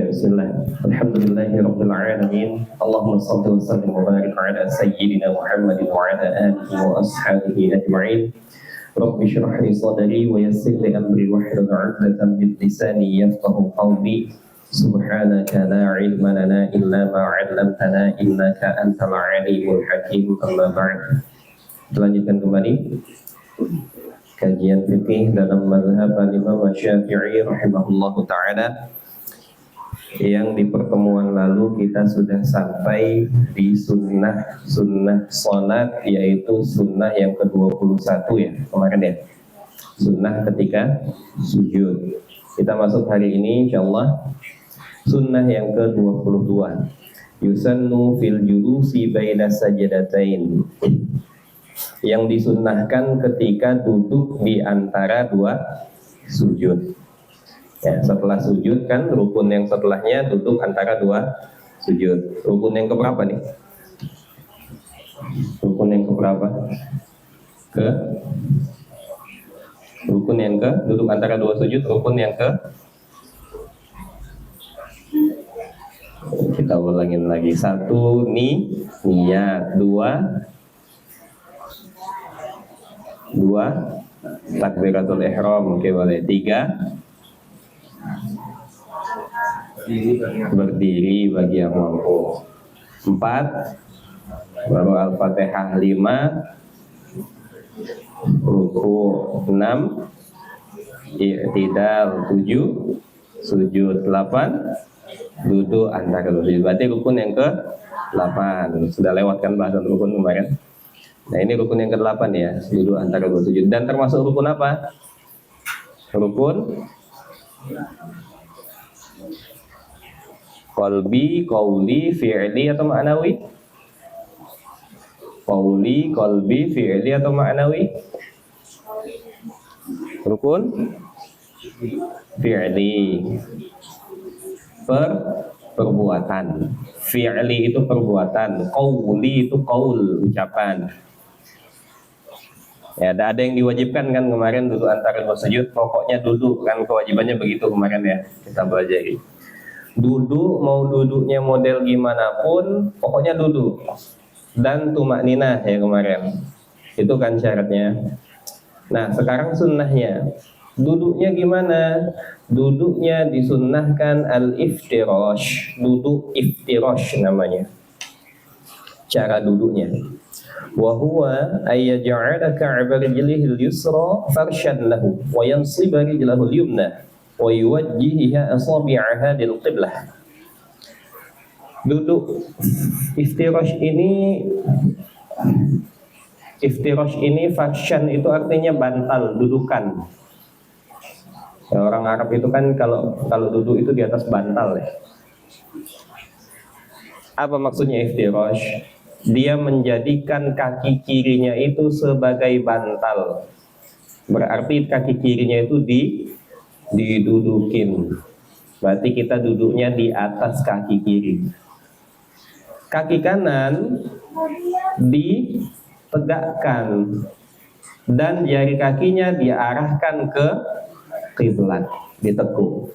Bismillah. Alhamdulillahirabbil alamin. Allahumma shalli wa sallim wa barik ala sayyidina Muhammadin wa ala alihi wa ashabihi ajma'in. Rabbi shrah li sadri wa yassir li amri wahlul 'uqdatam min lisani yafqahu qawli. Subhanaka la ilma lana illa ma 'allamtana innaka antal alimul hakim. Amma ba'd. Lanjutkan kembali kajian fikih dalam mazhab Imam Syafi'i rahimahullahu taala. Yang di pertemuan lalu kita sudah sampai di sunnah salat, yaitu sunnah yang ke-21 ya kemarin ya, sunnah ketika sujud. Kita masuk hari ini insyaallah sunnah yang ke-22, yusannu fil julusi baina sajadatain, yang disunnahkan ketika duduk di antara dua sujud. Ya, setelah sujud kan rukun yang setelahnya duduk antara dua sujud. Rukun yang keberapa nih? Rukun yang keberapa? Rukun yang ke duduk antara dua sujud. Rukun yang ke, kita ulangin lagi. 1 niat, 2 takbiratul ihram, oke boleh. 3 berdiri bagi yang mampu. 4 baru Al-Fatihah. 5 ruku. 6 i'tidal. 7 sujud. 8 duduk antara dua sujud. Berarti rukun yang ke-8. Sudah lewatkan bahasan rukun kemarin. Nah ini rukun yang ke-8 ya, duduk antara dua sujud. Dan termasuk rukun apa? Rukun qalbi, qauli, fi'li atau ma'nawi? Qauli, qalbi, fi'li atau ma'nawi? Rukun fi'li, perbuatan. Fi'li itu perbuatan, qauli itu qaul, ucapan. Ya, ada yang diwajibkan kan kemarin duduk antara dua sujud, pokoknya duduk kan, kewajibannya begitu kemarin ya, kita pelajari. Duduk, mau duduknya model gimana pun, pokoknya duduk. Dan tumakninah ya kemarin, itu kan syaratnya. Nah sekarang sunnahnya, duduknya gimana? Duduknya disunnahkan al-iftirash, duduk iftirash namanya. Cara duduknya, wa huwa ayyaj'ala ka'ba rijlihi al-yusra farshan lahu wa yansiba rijlahu al-yumna wa yuwajjiha asabi'aha lil qiblah. Duduk iftirash ini farshan itu artinya bantal, dudukan. Ya, orang Arab itu kan kalau duduk itu di atas bantal ya. Apa maksudnya iftirash? Dia menjadikan kaki kirinya itu sebagai bantal. Berarti kaki kirinya itu didudukin. Berarti kita duduknya di atas kaki kiri. Kaki kanan ditegakkan dan jari kakinya diarahkan ke kiblat, ditekuk.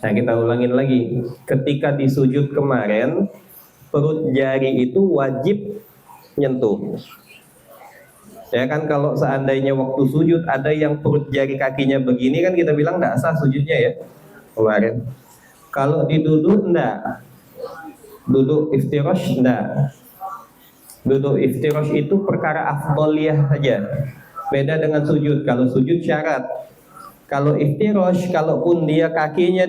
Nah kita ulangin lagi. Ketika di sujud kemarin, perut jari itu wajib nyentuh. Ya kan, kalau seandainya waktu sujud ada yang perut jari kakinya begini kan kita bilang tidak sah sujudnya ya kemarin. Kalau diduduk enggak, duduk iftirash enggak. Duduk iftirash itu perkara afdoliyah saja. Beda dengan sujud. Kalau sujud syarat. Kalau iftirash, kalaupun dia kakinya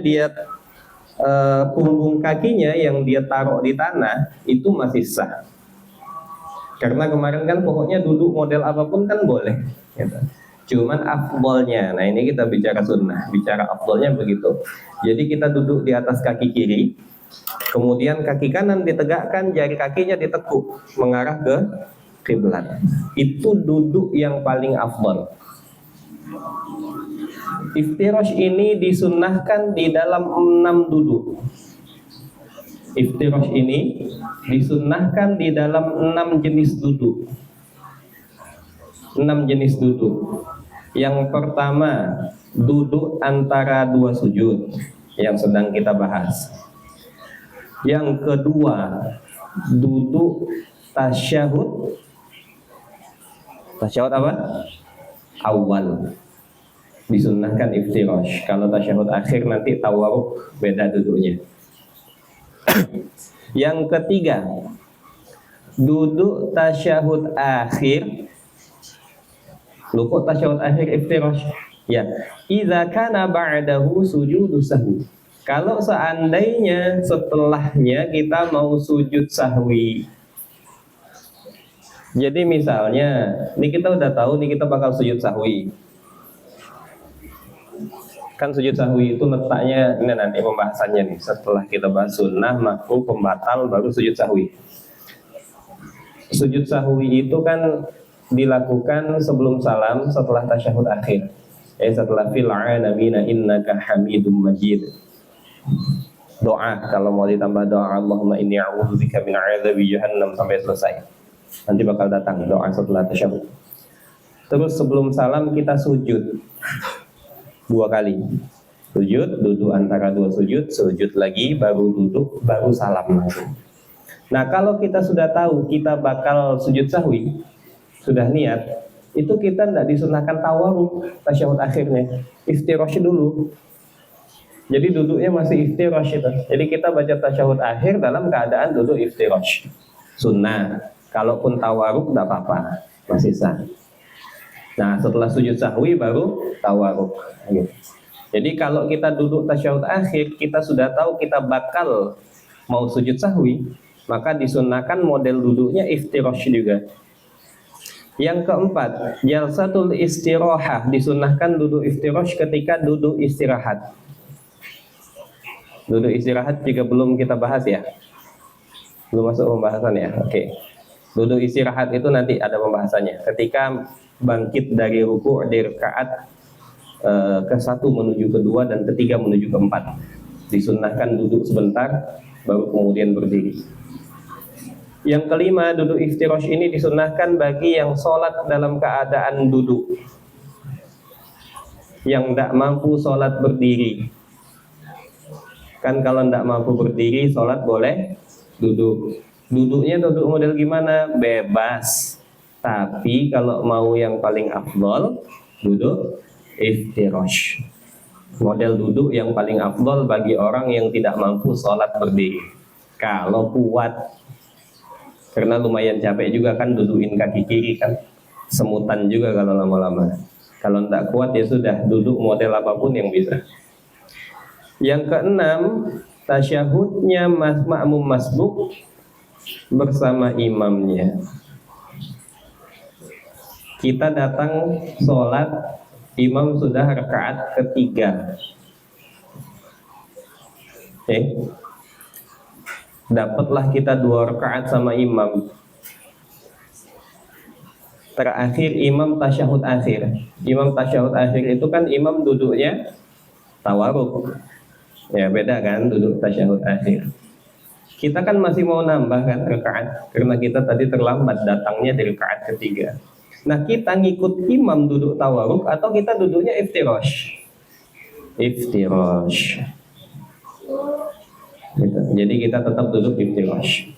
punggung kakinya yang dia taruh di tanah itu masih sah. Karena kemarin kan pokoknya duduk model apapun kan boleh gitu. Cuman afdolnya, nah ini kita bicara sunnah, bicara afdolnya begitu. Jadi kita duduk di atas kaki kiri, kemudian kaki kanan ditegakkan, jari kakinya ditekuk mengarah ke kiblat. Itu duduk yang paling afdol. Iftirash ini disunnahkan di dalam 6 duduk. Iftirash ini disunnahkan di dalam 6 jenis duduk. 6 jenis duduk. Yang pertama, duduk antara dua sujud. yang sedang kita bahas. Yang kedua, duduk tasyahud. Tasyahud apa? Awal. Disunnahkan iftirash. Kalau tasyahud akhir nanti tawarruk, beda duduknya. Yang ketiga, duduk tasyahud akhir. Luput tasyahud akhir iftirash. Ya, idza kana ba'dahu sujudu sahwi. Kalau seandainya setelahnya kita mau sujud sahwi. Jadi misalnya, ini kita udah tahu nih kita bakal sujud sahwi. Kan sujud sahwi itu letaknya, ini nanti pembahasannya nih. Setelah kita bahas sunnah, makruh, pembatal, baru sujud sahwi. Sujud sahwi itu kan dilakukan sebelum salam, setelah tasyahud akhir. Setelah fil alamina innaka hamidum majid. Doa, kalau mau ditambah doa Allahumma inni a'udzubika min 'adzabi jahannam sampai selesai. Nanti bakal datang doa setelah tasyahud. Terus sebelum salam kita sujud 2 kali. Sujud, duduk antara 2 sujud, sujud lagi, baru duduk, baru salam langsung. Nah, kalau kita sudah tahu kita bakal sujud sahwi, sudah niat, itu kita tidak disunahkan tawarruk tasyahud akhirnya, iftirash dulu. Jadi duduknya masih iftirash itu. Jadi kita baca tasyahud akhir dalam keadaan duduk iftirash. Sunnah. Kalaupun tawarruk tidak apa-apa, masih sah. Nah, setelah sujud sahwi baru tawarruk. Jadi kalau kita duduk tasyahud akhir, kita sudah tahu kita bakal mau sujud sahwi, maka disunnahkan model duduknya iftirash juga. Yang keempat, jalsatul istirahah, disunnahkan duduk iftirash ketika duduk istirahat. Duduk istirahat juga belum kita bahas ya, belum masuk pembahasan ya. Oke. Duduk istirahat itu nanti ada pembahasannya. Ketika bangkit dari ruku' di rakaat ke-1 menuju ke-2 dan ke-3 menuju ke-4, disunnahkan duduk sebentar baru kemudian berdiri. Yang kelima, duduk iftirash ini disunnahkan bagi yang sholat dalam keadaan duduk, yang tidak mampu sholat berdiri. Kan kalau tidak mampu berdiri, sholat boleh duduk. Duduknya duduk model gimana? Bebas. Tapi kalau mau yang paling afdol, duduk iftirash. Model duduk yang paling afdol bagi orang yang tidak mampu sholat berdiri. Kalau kuat, karena lumayan capek juga kan dudukin kaki kiri kan, semutan juga kalau lama-lama. Kalau tidak kuat ya sudah, duduk model apapun yang bisa. Yang keenam, tasyahudnya makmum masbuk bersama imamnya. Kita datang sholat, imam sudah rakaat ketiga. Dapatlah kita 2 rakaat sama imam. Terakhir imam tasyahud akhir. Imam tasyahud akhir itu kan imam duduknya tawarruk. Ya beda kan duduk tasyahud akhir. Kita kan masih mau nambah kan rakaat, karena kita tadi terlambat datangnya dari rakaat ketiga. Nah, kita ngikut imam duduk tawarruk atau kita duduknya iftirash? Iftirash. Gitu. Jadi kita tetap duduk iftirash.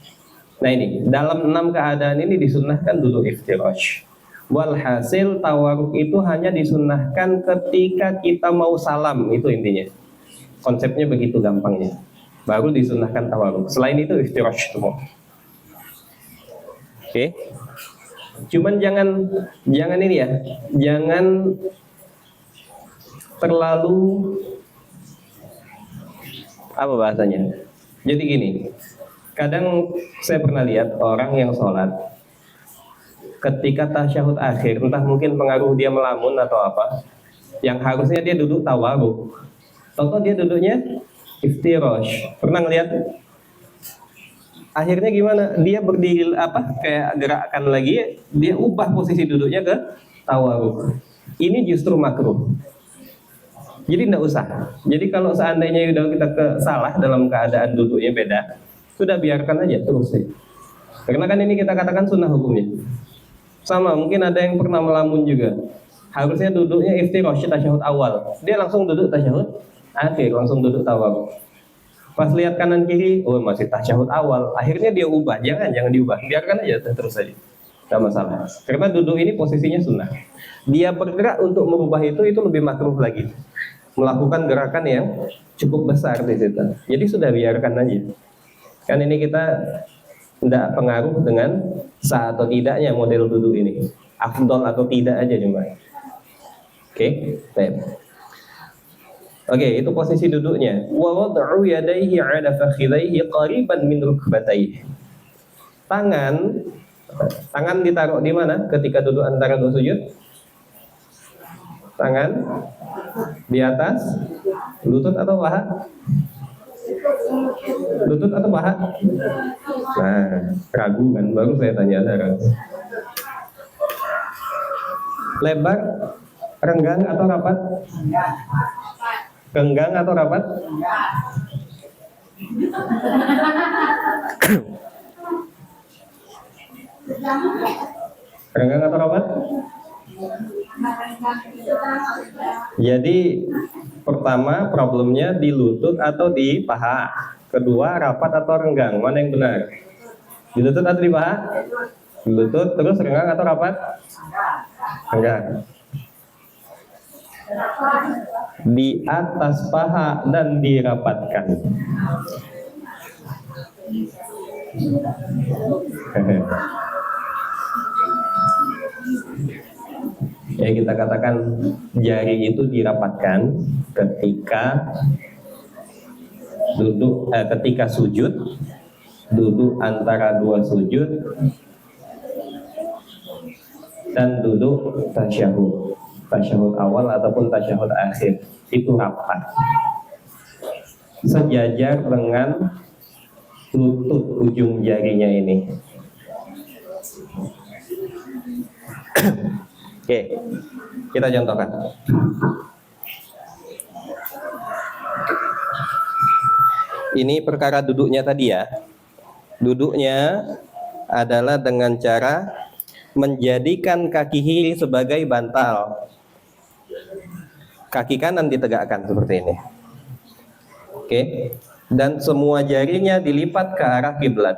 Nah ini, dalam 6 keadaan ini disunnahkan duduk iftirash. Walhasil tawarruk itu hanya disunnahkan ketika kita mau salam, itu intinya. Konsepnya begitu gampangnya. Baru disunnahkan tawarruk. Selain itu iftirash semua. Oke. Cuman jangan ini ya, jangan terlalu apa bahasanya. Jadi gini, kadang saya pernah lihat orang yang sholat ketika tasyahud akhir, entah mungkin pengaruh dia melamun atau apa, yang harusnya dia duduk tawarruk, contoh dia duduknya iftirash. Pernah ngeliat? Akhirnya gimana? Dia berdiri kayak gerakan lagi, dia ubah posisi duduknya ke tawarruk. Ini justru makruh. Jadi tidak usah. Jadi kalau seandainya udah kita salah dalam keadaan duduknya beda, sudah biarkan aja terus. Karena kan ini kita katakan sunnah hukumnya. Sama, mungkin ada yang pernah melamun juga. Harusnya duduknya iftirash tasyahud awal. Dia langsung duduk tasyahud akhir langsung duduk tawarruk. Pas lihat kanan kiri, oh masih tasyahud awal. Akhirnya dia ubah, jangan diubah, biarkan aja terus saja, nggak masalah. Karena duduk ini posisinya sunnah. Dia bergerak untuk merubah itu lebih makruh lagi. Melakukan gerakan yang cukup besar di situ. Jadi sudah biarkan aja. Kan ini kita tidak pengaruh dengan sah atau tidaknya model duduk ini. Afdol atau tidak aja cuma. Oke, baik. Oke, itu posisi duduknya. Wa wad'u yadayhi 'ala fakhidhayhi qariban min rukbatayhi. Tangan ditaruh di mana ketika duduk antara dua sujud? Tangan di atas lutut atau paha? Lutut atau paha? Nah, ragu kan, baru saya tanya Anda ragu. Lebar, renggang atau rapat? Renggang atau rapat? Renggang atau rapat? Jadi pertama problemnya di lutut atau di paha. Kedua rapat atau renggang, mana yang benar? Di lutut atau di paha? Di lutut, terus renggang atau rapat? Renggang. Di atas paha dan dirapatkan. Ya, kita katakan jari itu dirapatkan ketika ketika sujud, duduk antara dua sujud, dan duduk tasyahud awal ataupun tasyahud akhir, itu rapat sejajar dengan lutut ujung jarinya ini. Oke, kita contohkan. Ini perkara duduknya tadi ya. Duduknya adalah dengan cara menjadikan kaki kiri sebagai bantal. Kaki kanan ditegakkan seperti ini. Oke. Dan semua jarinya dilipat ke arah kiblat.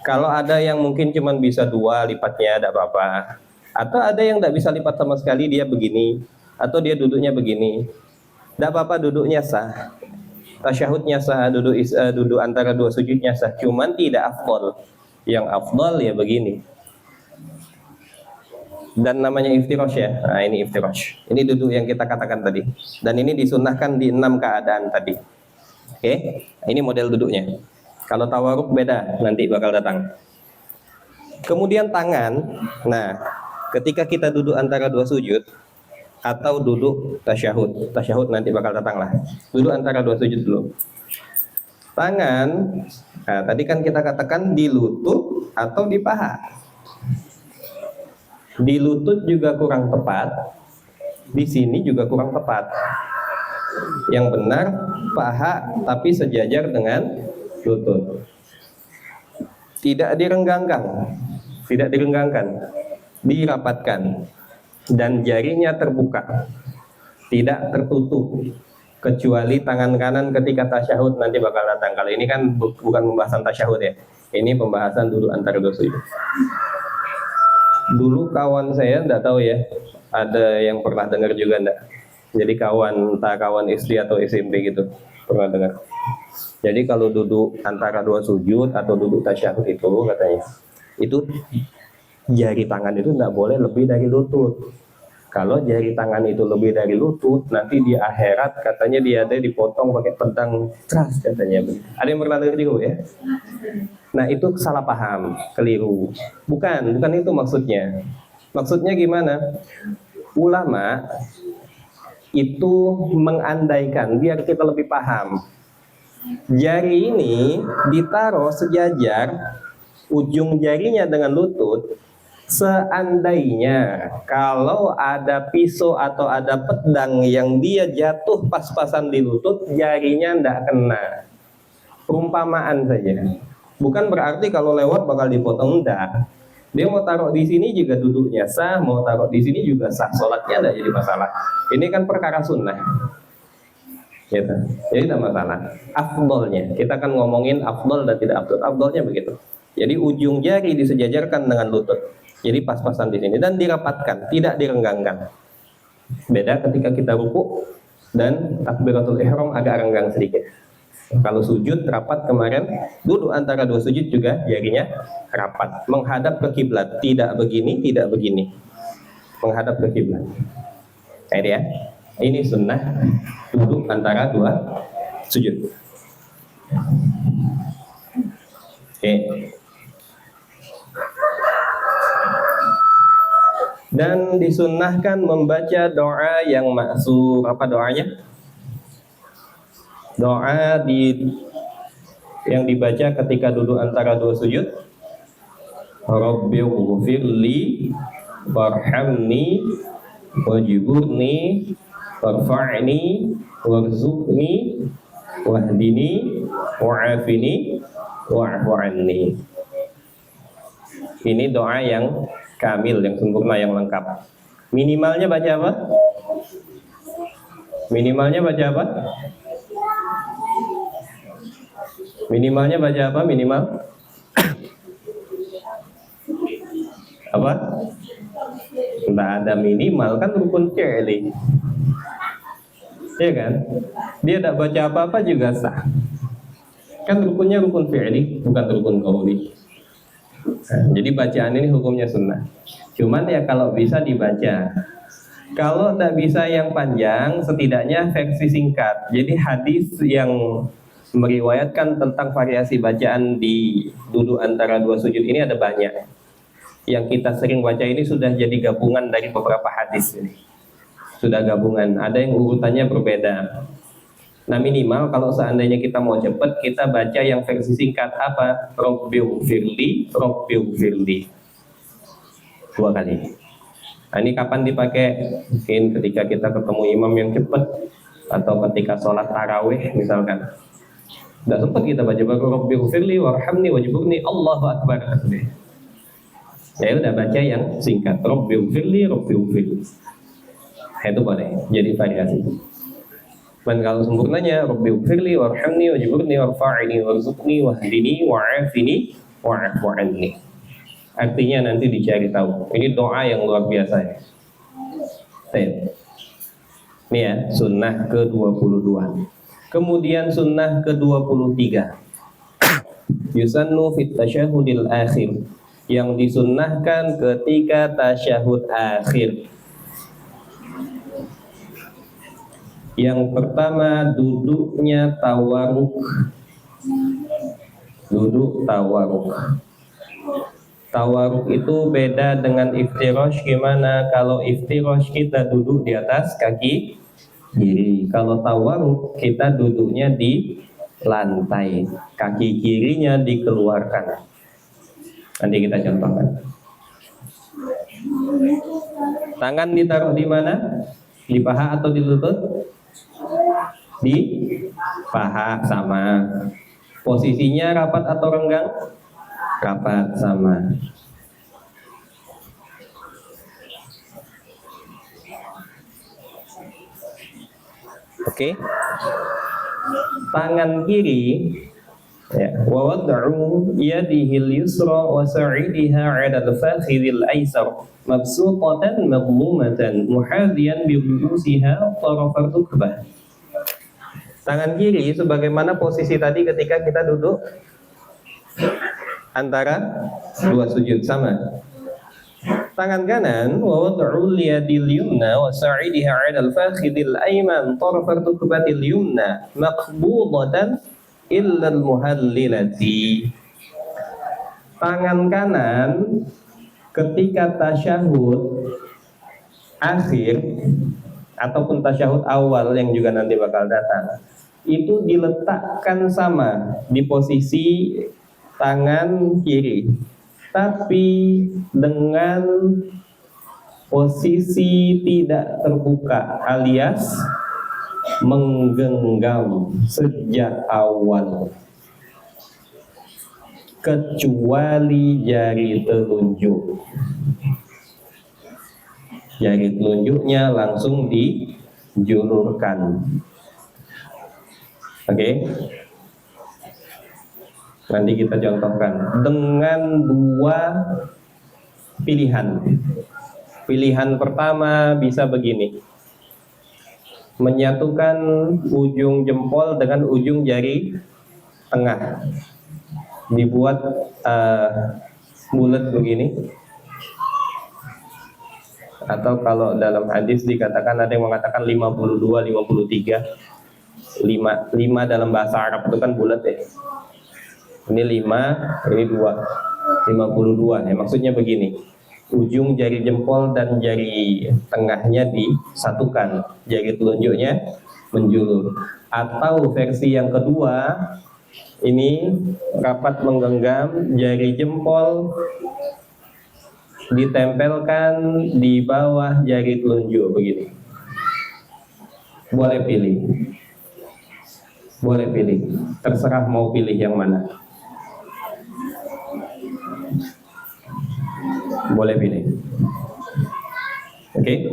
Kalau ada yang mungkin cuma bisa 2 lipatnya, tidak apa-apa. Atau ada yang tidak bisa lipat sama sekali, dia begini. Atau dia duduknya begini. Tidak apa-apa, duduknya sah. Tasyahudnya sah, duduk antara dua sujudnya sah. Cuman tidak afdol. Yang afdol ya begini. Dan namanya iftirash ya. Nah, ini iftirash. Ini duduk yang kita katakan tadi. Dan ini disunnahkan di 6 keadaan tadi. Oke, ini model duduknya. Kalau tawaruk beda, nanti bakal datang. Kemudian tangan. Nah, ketika kita duduk antara dua sujud atau duduk tasyahud nanti bakal datang lah. Duduk antara dua sujud dulu. Tangan. Nah, tadi kan kita katakan di lutut atau di paha. Di lutut juga kurang tepat. Di sini juga kurang tepat. Yang benar paha tapi sejajar dengan lutut. Tidak direnggangkan, dirapatkan, dan jarinya terbuka, tidak tertutup, kecuali tangan kanan ketika tasyahud nanti bakal datang. Kalau ini kan bukan pembahasan tasyahud ya, ini pembahasan duduk antara dua sujud. Dulu kawan saya, enggak tahu ya, ada yang pernah dengar juga enggak? Jadi kawan istri atau SMP gitu, pernah dengar. Jadi kalau duduk antara dua sujud atau duduk tasyahud itu katanya, itu jari tangan itu enggak boleh lebih dari lutut. Kalau jari tangan itu lebih dari lutut, nanti di akhirat katanya dia ada dipotong pakai pedang keras katanya. Ada yang pernah dengar juga ya? Nah itu salah paham, keliru. Bukan itu maksudnya. Maksudnya gimana? Ulama itu mengandaikan biar kita lebih paham. Jari ini ditaruh sejajar ujung jarinya dengan lutut. Seandainya kalau ada pisau atau ada pedang yang dia jatuh pas-pasan di lutut, jarinya tidak kena. Perumpamaan saja. Bukan berarti kalau lewat bakal dipotong, enggak. Dia mau taruh di sini juga duduknya sah, mau taruh di sini juga sah, sholatnya tidak jadi masalah. Ini kan perkara sunnah. gitu. Jadi tidak masalah. Afdolnya, kita akan ngomongin afdol dan tidak afdol. Afdolnya begitu. Jadi ujung jari disejajarkan dengan lutut. Jadi pas-pasan di sini dan dirapatkan, tidak direnggangkan. Beda ketika kita ruku dan takbiratul ihram agak renggang sedikit. Kalau sujud rapat kemarin, duduk antara dua sujud juga jarinya rapat, menghadap ke kiblat, tidak begini, tidak begini, menghadap ke kiblat. Nah, ya. Ini sunnah duduk antara dua sujud. Oke. Dan disunnahkan membaca doa yang maksur. Apa doanya? Doa yang dibaca ketika duduk antara dua sujud. Rabbighfirli warhamni wajburni warfa'ni warzuqni wahdini wa'afini wa'fu anni. Ini doa yang kamil, yang sempurna, yang lengkap. Minimalnya baca apa? Minimalnya baca apa? Minimalnya baca apa? Minimal apa? Tidak ada minimal, kan rukun fi'li. Ya kan? Dia tidak baca apa-apa juga sah. Kan rukunnya rukun fi'li, bukan rukun qauli. Nah, jadi bacaan ini hukumnya sunnah. Cuman ya kalau bisa dibaca. Kalau tidak bisa yang panjang, setidaknya versi singkat. Jadi hadis yang meriwayatkan tentang variasi bacaan di duduk antara dua sujud ini ada banyak. Yang kita sering baca ini sudah jadi gabungan dari beberapa hadis ini. Sudah gabungan, ada yang urutannya berbeda. Nah minimal kalau seandainya kita mau cepat, kita baca yang versi singkat apa? Rabbighfirli, Rabbighfirli. 2 kali. Nah ini kapan dipakai? Mungkin ketika kita ketemu imam yang cepat, atau ketika sholat tarawih misalkan. Nggak sempat kita baca Rabbighfirli warhamni wajburni Allahu Akbar. Ya udah baca yang singkat. Rabbighfirli, Rabbighfirli. Itu boleh jadi variasi. Dan kalau sempurnanya Rabbighfirli warhamni wajburni warfa'ni warzuqni wahdini wa'afini wa'fu anni. Artinya nanti dicari tahu. Ini doa yang luar biasa ya. Ini ya, sunnah ke-22. Kemudian sunnah ke-23. Yusannu fit tasyahudil akhir. Yang disunnahkan ketika tasyahud akhir. Yang pertama duduknya tawaruk. Duduk tawaruk. Tawaruk itu beda dengan iftirash. Gimana? Kalau iftirash kita duduk di atas kaki kiri. Kalau tawaruk kita duduknya di lantai. Kaki kirinya dikeluarkan. Nanti kita contohkan. Tangan ditaruh di mana? Di paha atau di lutut? Di paha, sama. Posisinya rapat atau renggang? Rapat, sama. Oke. Tangan kiri ya, wa wad'u yadihil yusra wa sa'idiha 'ala al-fakhidhil aysar mabsuqatan madmumatan muhadhiyan bi ru'usiha taraf ar-rukbah. Tangan kiri sebagaimana posisi tadi ketika kita duduk antara dua sujud, sama. Tangan kanan wa wad'u yadil yumna wa sa'idiha 'ala al-fakhidhil ayman taraf ar-rukbatil yumna maqbudatan illal muhallilati. Tangan kanan ketika tasyahud akhir ataupun tasyahud awal yang juga nanti bakal datang, itu diletakkan sama di posisi tangan kiri, tapi dengan posisi tidak terbuka alias menggenggam sejak awal, kecuali jari telunjuk. Jari telunjuknya langsung dijulurkan. Oke. Nanti kita contohkan dengan dua pilihan. Pilihan pertama bisa begini. Menyatukan ujung jempol dengan ujung jari tengah. Dibuat bulat begini. Atau kalau dalam hadis dikatakan, ada yang mengatakan 52, 53. 5 dalam bahasa Arab itu kan bulat ya. Ini 5, ini 2. 52. Ya, maksudnya begini. Ujung jari jempol dan jari tengahnya disatukan, jari telunjuknya menjulur. Atau versi yang kedua, ini rapat menggenggam, jari jempol ditempelkan di bawah jari telunjuk begini. Boleh pilih. Boleh pilih. Terserah mau pilih yang mana. Boleh pilih. Oke.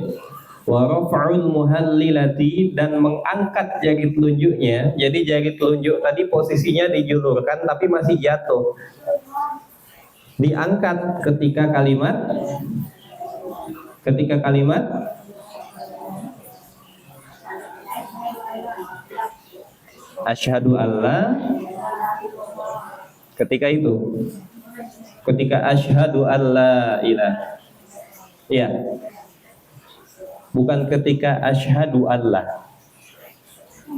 Wa raf'ul muhallilati, dan mengangkat jari telunjuknya. Jadi jari telunjuk tadi posisinya dijulurkan tapi masih jatuh. Diangkat ketika kalimat asyhadu alla, ketika asyhadu alla ilaha. Ya. Bukan ketika asyhadu alla.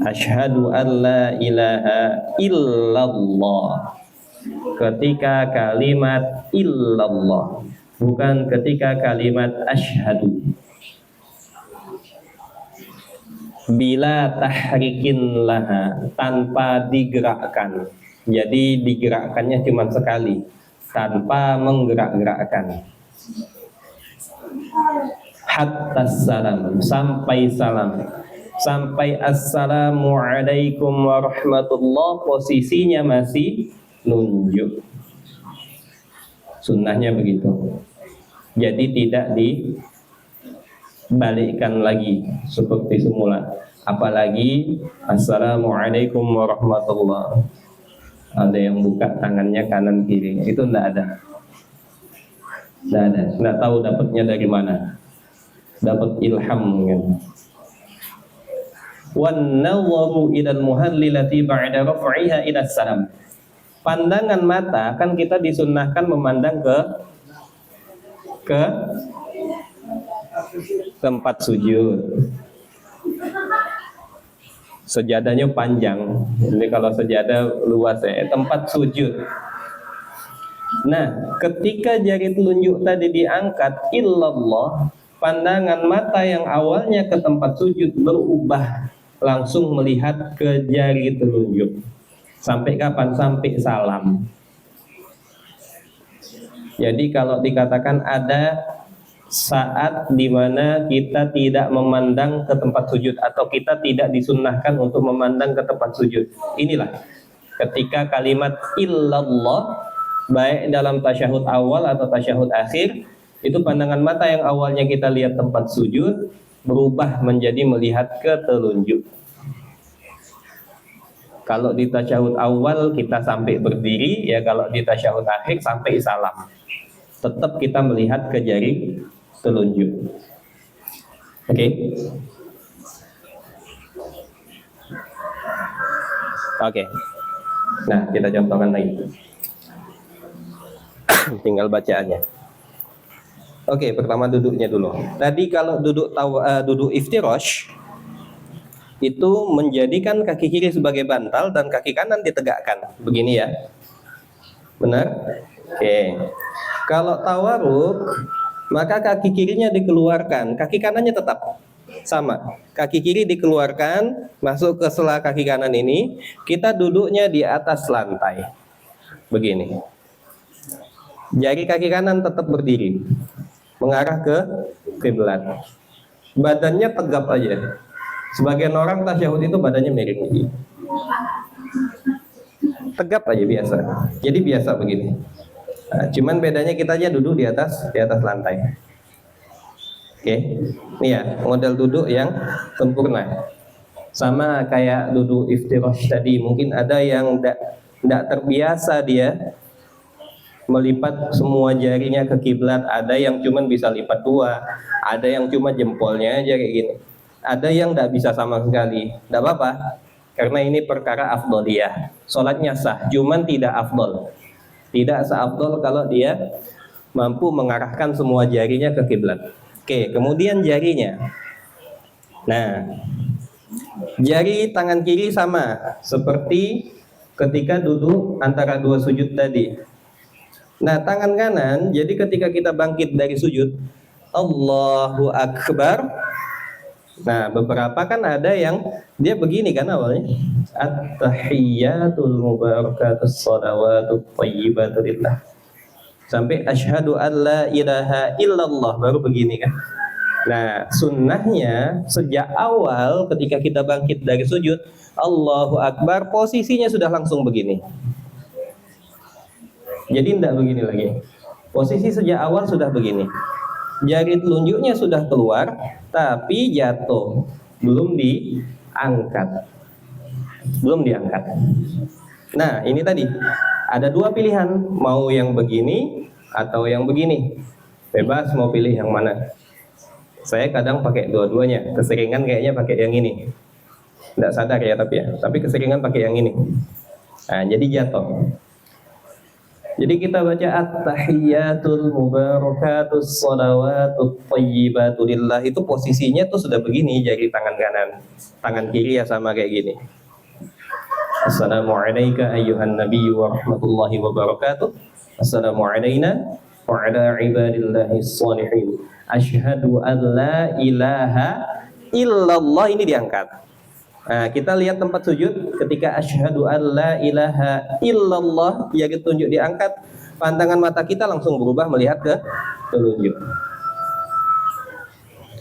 Asyhadu alla ilaha illallah. Ketika kalimat illallah, bukan ketika kalimat asyhadu. Bila tahrikin laha, tanpa digerakkan. Jadi digerakkannya cuma sekali, tanpa menggerak-gerakkan. Hatta salam, sampai salam. Sampai assalamualaikum warahmatullah, posisinya masih nunjuk. Sunnahnya begitu. Jadi tidak dibalikkan lagi seperti semula. Apalagi assalamualaikum warahmatullah. Ada yang buka tangannya kanan kiri, itu tidak ada. Tidak tahu dapatnya dari mana. Dapat ilham kan. Wan nawaru ilal muhallilati ba'da raf'iha ila salam. Pandangan mata, kan kita disunnahkan memandang ke tempat sujud. Sejadahnya panjang. Ini kalau sejadah luas ya, tempat sujud. Nah, ketika jari telunjuk tadi diangkat illallah, pandangan mata yang awalnya ke tempat sujud berubah, langsung melihat ke jari telunjuk. Sampai kapan? Sampai salam. Jadi kalau dikatakan ada saat di mana kita tidak memandang ke tempat sujud, atau kita tidak disunnahkan untuk memandang ke tempat sujud, inilah ketika kalimat illallah, baik dalam tasyahud awal atau tasyahud akhir, itu pandangan mata yang awalnya kita lihat tempat sujud berubah menjadi melihat ke telunjuk. Kalau di tasyahud awal kita sampai berdiri, ya kalau di tasyahud akhir sampai salam. Tetap kita melihat ke jari telunjuk. Oke? Oke. Nah, kita contohkan lagi. Tinggal bacaannya. Oke, pertama duduknya dulu. Tadi kalau duduk iftirash, itu menjadikan kaki kiri sebagai bantal dan kaki kanan ditegakkan. Begini ya. Benar? Oke. Kalau tawaruk, maka kaki kirinya dikeluarkan, kaki kanannya tetap sama. Kaki kiri dikeluarkan, masuk ke sela kaki kanan ini, kita duduknya di atas lantai. Begini. Jari kaki kanan tetap berdiri, mengarah ke kiblat. Badannya tegap aja. Sebagian orang tasyahud itu badannya miring. Tegap aja biasa. Jadi biasa begini. Nah, cuman bedanya kita aja duduk di atas lantai. Oke. Ini ya, model duduk yang sempurna. Sama kayak duduk iftirash tadi, mungkin ada yang tidak terbiasa dia melipat semua jarinya ke kiblat, ada yang cuma bisa lipat dua, ada yang cuma jempolnya aja kayak gini, ada yang tidak bisa sama sekali. Tidak apa-apa, karena ini perkara afdoliyah. Sholatnya sah, cuman tidak afdol, tidak seafdol kalau dia mampu mengarahkan semua jarinya ke kiblat. Oke, kemudian jarinya. Nah, jari tangan kiri sama seperti ketika duduk antara dua sujud tadi. Nah, tangan kanan, jadi ketika kita bangkit dari sujud, Allahu Akbar. Nah, beberapa kan ada yang dia begini kan awalnya, At-tahiyyatul mubarakatus shalawatut thayyibatu lillah, sampai asyhadu an la ilaha illallah, baru begini kan. Nah, sunnahnya sejak awal ketika kita bangkit dari sujud, Allahu Akbar, posisinya sudah langsung begini. Jadi tidak begini lagi. Posisi sejak awal sudah begini. Jari telunjuknya sudah keluar, tapi jatuh, belum diangkat. Belum diangkat. Nah, ini tadi ada dua pilihan, mau yang begini atau yang begini. Bebas mau pilih yang mana. Saya kadang pakai dua-duanya. Keseringan kayaknya pakai yang ini. Tidak sadar ya, tapi keseringan pakai yang ini. Nah, jadi jatuh. Jadi kita baca at-tahiyyatul mubarakatus shalawatut thayyibatu lillah, itu posisinya tuh sudah begini, jari tangan kanan, tangan kiri ya sama kayak gini. Assalamu alayka ayyuhan nabiyyu wa rahmatullahi wa barakatuh. Assalamu alayna wa ala ibadillahis shalihin. Asyhadu an la ilaha illallah, ini diangkat. Nah, kita lihat tempat sujud ketika asyhadu an la ilaha illallah, ya tunjuk diangkat, pandangan mata kita langsung berubah melihat ke telunjuk.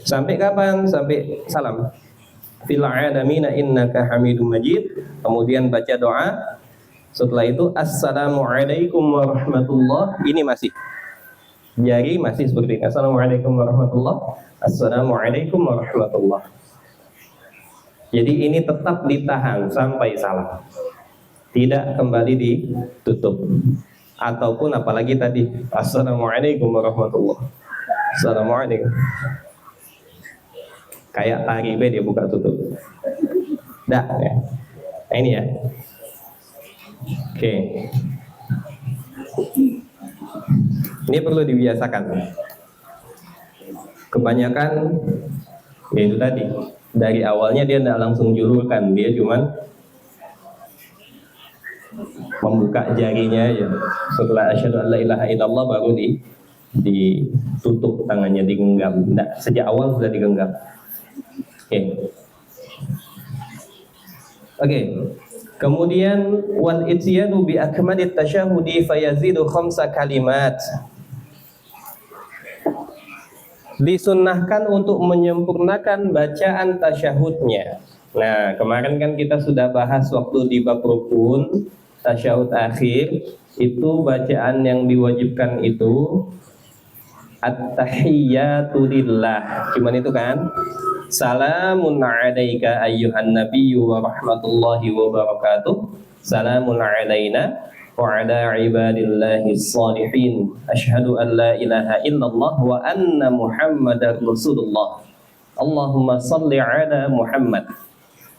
Sampai kapan? Sampai salam. Fil alamina innaka hamidum majid. Kemudian baca doa. Setelah itu assalamualaikum warahmatullah. Ini masih jari masih seperti ini. Assalamualaikum warahmatullah. Assalamualaikum warahmatullah. Jadi ini tetap ditahan sampai salam, tidak kembali ditutup. Ataupun apalagi tadi assalamualaikum warahmatullah, assalamualaikum, kayak tari dia buka tutup. Dah ya. Nah, ini ya. Oke. Ini perlu dibiasakan. Kebanyakan ya itu tadi, dari awalnya dia tidak langsung julurkan, dia cuman membuka jarinya aja. Setelah asyhadu an la ilaha illallah baru ditutup tangannya, digenggam. Nah, sejak awal sudah digenggam. Oke. Kemudian wal ityanu bi akmalit tasyahudi fayazidu khamsa kalimat. Disunnahkan untuk menyempurnakan bacaan tasyahudnya. Nah, kemarin kan kita sudah bahas waktu di bab rukun tasyahud akhir, itu bacaan yang diwajibkan itu at-tahiyyatu lillah. Cuman itu kan, salamun alaika ayyuhan nabiyyu wa rahmatullahi wa barakatuh. Salamun alaina wa ala ibadillahis shalihin. Asyhadu an la ilaha illallah wa anna Muhammadar Rasulullah. Allahumma salli ala Muhammad.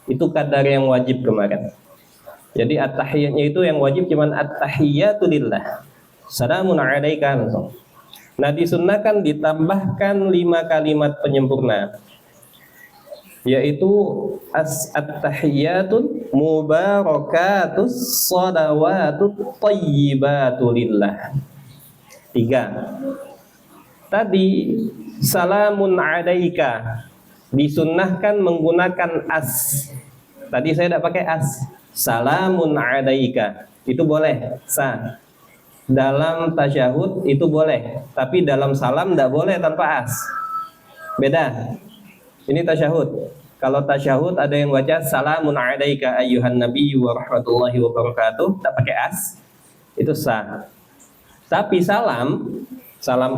Itu kadar yang wajib kemarin. Jadi at-tahiyyatnya itu yang wajib cuman at-tahiyyatu lillah. Salamun alaika langsung. Nah, disunnahkan ditambahkan 5 kalimat penyempurna, yaitu at-tahiyyatul mubarakatus shalawatut thayyibatu lillah. 3. Tadi salamun alaika disunnahkan menggunakan as. Tadi saya tidak pakai as. Salamun alaika itu boleh, sah. Dalam tasyahud itu boleh, tapi dalam salam tidak boleh tanpa as. Beda. Ini tasyahud. Kalau tasyahud ada yang baca salamun alaika ayyuhan nabiyyu wa rahmatullahi wa barakatuh, tak pakai as, itu sah. Tapi salam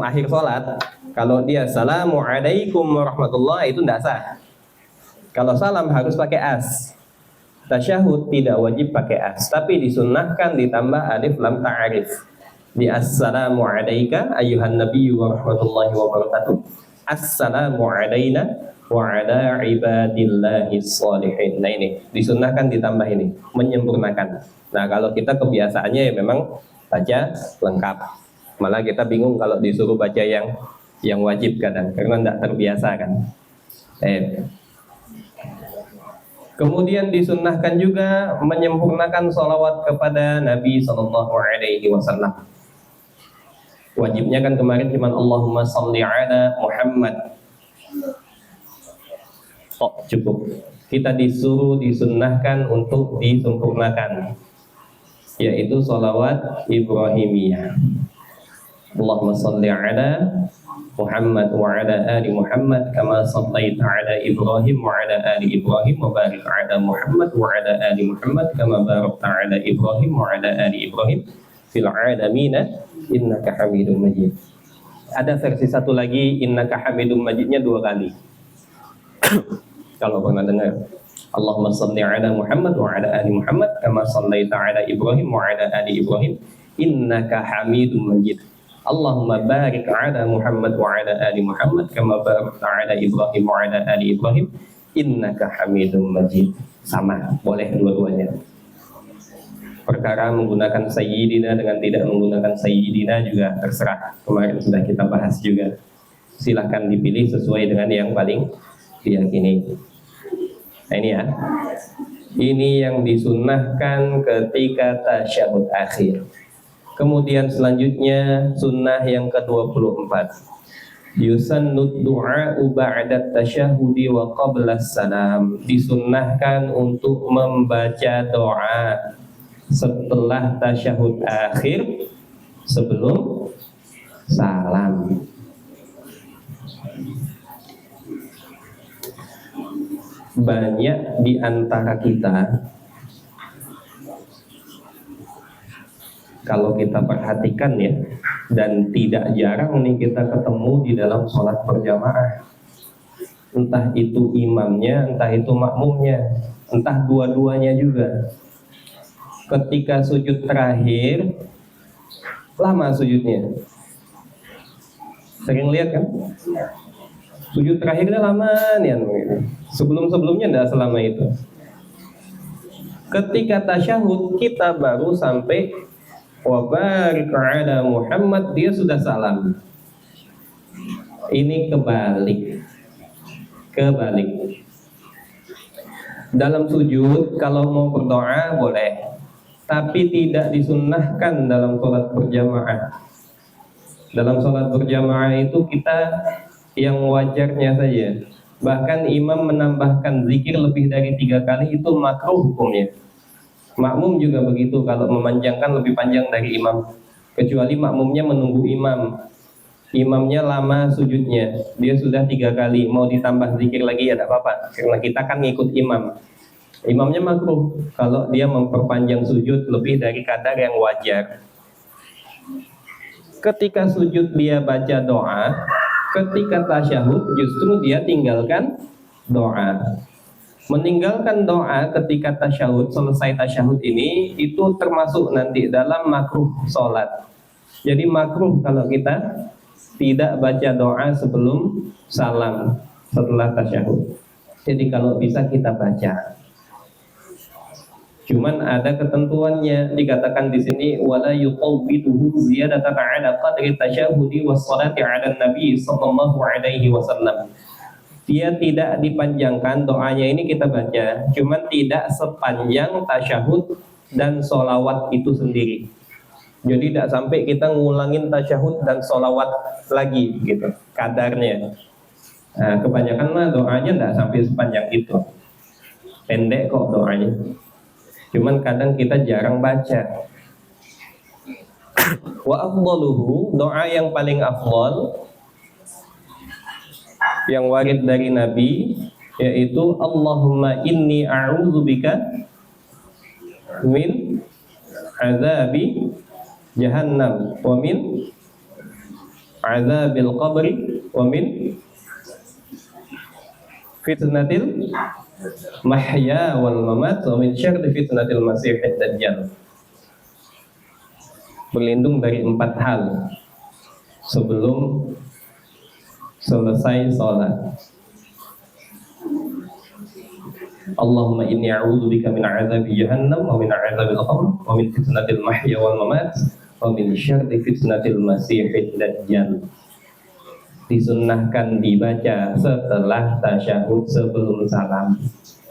akhir sholat, kalau dia salamu alaikum warahmatullahi, itu tidak sah. Kalau salam harus pakai as. Tasyahud tidak wajib pakai as, tapi disunnahkan ditambah alif lam ta'arif. Di assalamu alayka ayyuhan nabiyyu wa rahmatullahi wa barakatuh. Assalamu alayna wa ala ibadillahi sholihin. Nah ini disunnahkan ditambah ini, menyempurnakan. Nah kalau kita kebiasaannya ya memang baca lengkap. Malah kita bingung kalau disuruh baca yang wajib kadang karena tidak terbiasa kan. Kemudian disunnahkan juga menyempurnakan sholawat kepada Nabi Sallallahu Alaihi Wasallam. Wajibnya kan kemarin cuma Allahumma sholli ala Muhammad. Oh cukup. Kita disunnahkan untuk disempurnakan, yaitu sholawat Ibrahimiyah. Allahumma sholli ala Muhammad wa ala ali Muhammad kama shallaita ala Ibrahim wa ala ali Ibrahim wa barik ala Muhammad wa ala ali Muhammad kama barakta ala Ibrahim wa ala ali Ibrahim fil alamin innaka Hamidum Majid. Ada versi satu lagi innaka Hamidum Majidnya 2 kali. Kalau pernah dengar. Allahumma shalli ala Muhammad wa ala ali Muhammad kama shallaita ala Ibrahim wa ala ali Ibrahim innaka Hamidum Majid. Allahumma barik ala Muhammad wa ala ali Muhammad kama barakta ala Ibrahim wa ala ali Ibrahim innaka Hamidum Majid. Sama, boleh dua-duanya. Perkara menggunakan sayyidina dengan tidak menggunakan sayyidina juga terserah. Kemarin sudah kita bahas juga. Silahkan dipilih sesuai dengan yang paling diyakini. Nah ini ya. Ini yang disunnahkan ketika tasyahud akhir. Kemudian selanjutnya sunnah yang ke-24. Yusannud du'a ba'da tasyahudi wa qabla salam. Disunnahkan untuk membaca doa setelah tasyahud akhir sebelum salam. Banyak di antara kita, kalau kita perhatikan ya, dan tidak jarang nih kita ketemu di dalam sholat berjamaah, entah itu imamnya, entah itu makmumnya, entah dua-duanya juga. Ketika sujud terakhir, lama sujudnya. Sering lihat kan? Sujud terakhirnya lama nih, sebelum-sebelumnya tidak selama itu. Ketika tasyahud kita baru sampai wa barik ala Muhammad, dia sudah salam. Ini kebalik. Dalam sujud kalau mau berdoa boleh, tapi tidak disunnahkan dalam sholat berjamaah. Dalam sholat berjamaah itu kita yang wajarnya saja. Bahkan imam menambahkan zikir lebih dari 3 kali itu makruh hukumnya. Makmum juga begitu, kalau memanjangkan lebih panjang dari imam, kecuali makmumnya menunggu imam. Imamnya lama sujudnya, dia sudah 3 kali, mau ditambah zikir lagi ya tidak apa-apa, karena kita kan ngikut imam. Imamnya makruh kalau dia memperpanjang sujud lebih dari kadar yang wajar. Ketika sujud dia baca doa, ketika tasyahud justru dia tinggalkan doa. Meninggalkan doa ketika tasyahud, selesai tasyahud ini, itu termasuk nanti dalam makruh sholat. Jadi makruh kalau kita tidak baca doa sebelum salam setelah tasyahud. Jadi kalau bisa kita baca. Cuman ada ketentuannya, dikatakan di sini wala yuqawwiduhu ziyadatan ala qadri tasyahudi was salati ala nabi sallallahu alaihi wasallam. Dia tidak dipanjangkan doanya ini kita baca, cuman tidak sepanjang tasyahud dan sholawat itu sendiri. Jadi tidak sampai kita ngulangin tasyahud dan sholawat lagi gitu kadarnya. Nah, kebanyakan mah doanya tidak sampai sepanjang itu, pendek kok doanya. Cuman kadang kita jarang baca. Wa afdaluhu, doa yang paling afdal yang warid dari Nabi yaitu Allahumma inni a'udzubika min azabi jahannam wa min azabil qabri wa min fitnatil mahya wal mamat wa min syarri fitnatil masiihid dajjal. Berlindung dari 4 hal sebelum selesai sholat. Allahumma inni a'udzubika min 'adzabi jahannam wa min 'adzabil qabr wa min fitnatil mahya wal mamat wa min syarri fitnatil masiihid dajjal. Disunnahkan dibaca setelah tasyahud sebelum salam.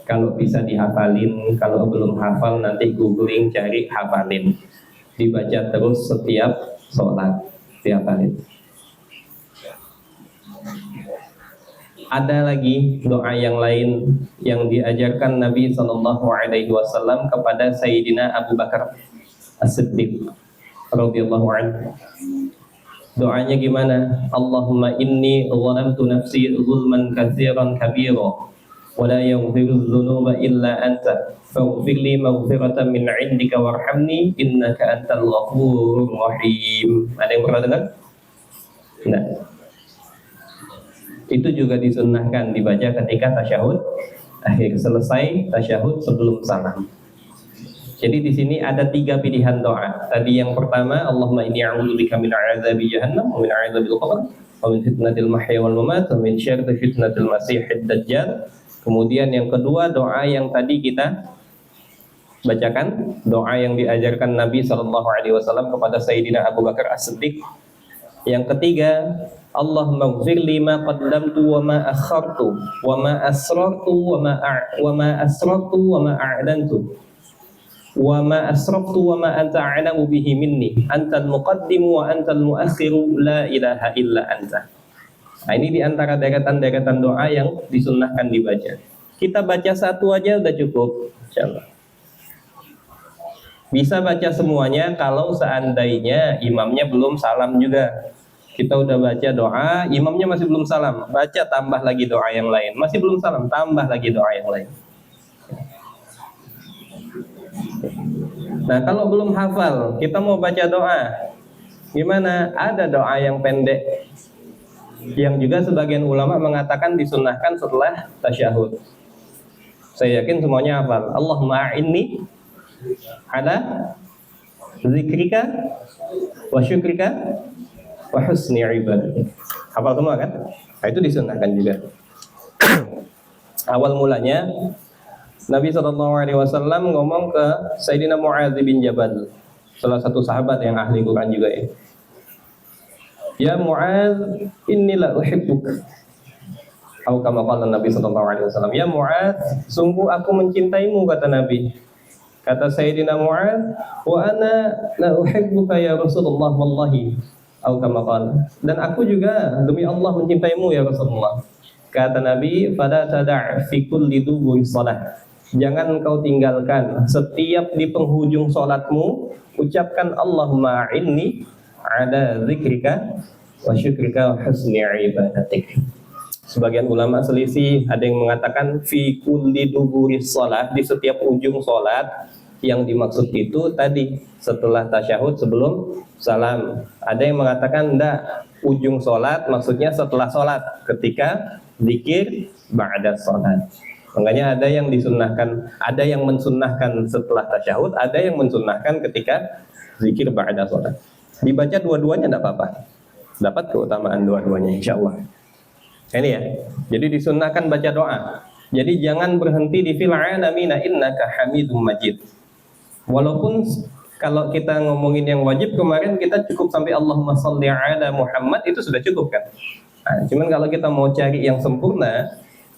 Kalau bisa dihafalin, kalau belum hafal nanti googling cari hafalin. Dibaca terus setiap sholat, dihafalin. Ada lagi doa yang lain yang diajarkan Nabi SAW kepada Sayyidina Abu Bakar As-Siddiq radhiyallahu anhu. Doanya gimana? Allahumma inni zalamtu nafsi zulman katsiran kabira wa la yaghfiru dzunuba illa anta faghfir li maghfiratan min 'indika warhamni innaka antal ghafurur rahim. Ada yang pernah dengar? Nah, itu juga disunnahkan dibaca ketika tasyahud akhir, selesai tasyahud sebelum salam. Jadi di sini ada 3 pilihan doa. Tadi yang pertama, Allahumma inni a'udzubika min 'adzabi jahannam wa min 'adzabil qabr wa min fitnatil mahya wal mamat wa min syarri fitnatil masiihid dajjal. Kemudian yang kedua, doa yang tadi kita bacakan, doa yang diajarkan Nabi SAW kepada Sayyidina Abu Bakar As-Siddiq. Yang ketiga, Allahumma ighfir li ma qaddamtu wa ma akhartu wa ma asrartu wa ma asrartu wa ma a'lantu wa ma asraftu wa ma anta a'lamu bihi minni antal muqaddimu wa antal muakhiru la ilaha illa anta. Nah, ini diantara deretan-deretan doa yang disunnahkan dibaca. Kita baca satu aja udah cukup, insyaallah. Bisa baca semuanya kalau seandainya imamnya belum salam juga. Kita udah baca doa, imamnya masih belum salam, baca tambah lagi doa yang lain. Masih belum salam, tambah lagi doa yang lain. Nah, kalau belum hafal, kita mau baca doa, gimana? Ada doa yang pendek, yang juga sebagian ulama mengatakan disunnahkan setelah tasyahud. Saya yakin semuanya hafal. Allahumma a'inni ala zikrika wa syukrika wa husni ibadatik. Hafal semua kan? Nah, itu disunnahkan juga. Awal mulanya Nabi SAW ngomong ke Sayyidina Mu'adz bin Jabal, salah satu sahabat yang ahli Quran juga ya. Ya Mu'adz, inni la uhibbuka. Atau kama qala Nabi SAW, ya Mu'adz, sungguh aku mencintaimu, kata Nabi. Kata Sayyidina Mu'adz, wa ana la uhibbuka ya Rasulullah wallahi. Atau kama qala, dan aku juga demi Allah mencintaimu ya Rasulullah. Kata Nabi, fala tada' fi kulli duburi shalah. Jangan engkau tinggalkan setiap di penghujung sholatmu ucapkan Allahumma inni ala zikrika wa syukrika wa husni ibadatik. Sebagian ulama selisih, ada yang mengatakan fi kulli duburi sholat, di setiap ujung sholat. Yang dimaksud itu tadi setelah tasyahud sebelum salam. Ada yang mengatakan enggak, ujung sholat maksudnya setelah sholat, ketika zikir ba'da sholat. Makanya ada yang disunnahkan, ada yang mensunnahkan setelah tasyahud, ada yang mensunnahkan ketika zikir ba'da sholat. Dibaca dua-duanya tidak apa-apa, dapat keutamaan dua-duanya insyaallah. Ini ya, jadi disunnahkan baca doa. Jadi jangan berhenti di fil alamina innaka hamidum majid. Walaupun kalau kita ngomongin yang wajib kemarin kita cukup sampai Allahumma sholli ala Muhammad, itu sudah cukup kan. Nah, cuman kalau kita mau cari yang sempurna,